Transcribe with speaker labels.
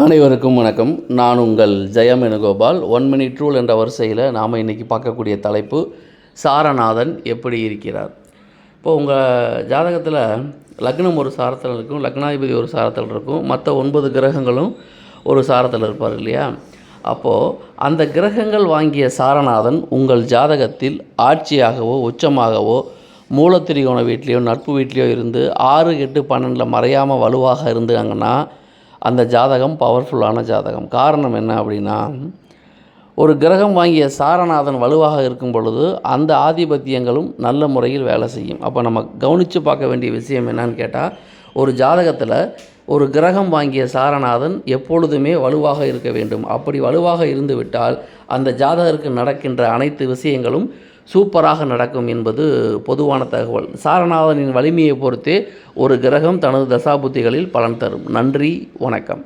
Speaker 1: அனைவருக்கும் வணக்கம். நான் உங்கள் ஜெயம் வேணுகோபால். 1 மினிட் ரூல் என்ற வரிசையில் நாம் இன்றைக்கி பார்க்கக்கூடிய தலைப்பு சாரநாதன் எப்படி இருக்கிறார். இப்போது உங்கள் ஜாதகத்தில் லக்னம் ஒரு சாரத்தில் இருக்கும், லக்னாதிபதி ஒரு சாரத்தில் இருக்கும், மற்ற 9 கிரகங்களும் ஒரு சாரத்தில் இருப்பார் இல்லையா? அப்போது அந்த கிரகங்கள் வாங்கிய சாரநாதன் உங்கள் ஜாதகத்தில் ஆட்சியாகவோ உச்சமாகவோ மூலத்திரிகோண வீட்லேயோ நட்பு வீட்லேயோ இருந்து 6, 8, 12 மறையாமல் வலுவாக இருந்தாங்கன்னா அந்த ஜாதகம் பவர்ஃபுல்லான ஜாதகம். காரணம் என்ன அப்படின்னா, ஒரு கிரகம் வாங்கிய சாரநாதன் வலுவாக இருக்கும் பொழுது அந்த ஆதிபத்தியங்களும் நல்ல முறையில் வேலை செய்யும். அப்போ நம்ம கவனித்து பார்க்க வேண்டிய விஷயம் என்னன்னு கேட்டால், ஒரு ஜாதகத்தில் ஒரு கிரகம் வாங்கிய சாரநாதன் எப்பொழுதுமே வலுவாக இருக்க வேண்டும். அப்படி வலுவாக இருந்து விட்டால் அந்த ஜாதகருக்கு நடக்கின்ற அனைத்து விஷயங்களும் சூப்பராக நடக்கும் என்பது பொதுவான தகவல். சாரநாதனின் வலிமையை பொறுத்தே ஒரு கிரகம் தனது தசாபுத்திகளில் பலன் தரும். நன்றி, வணக்கம்.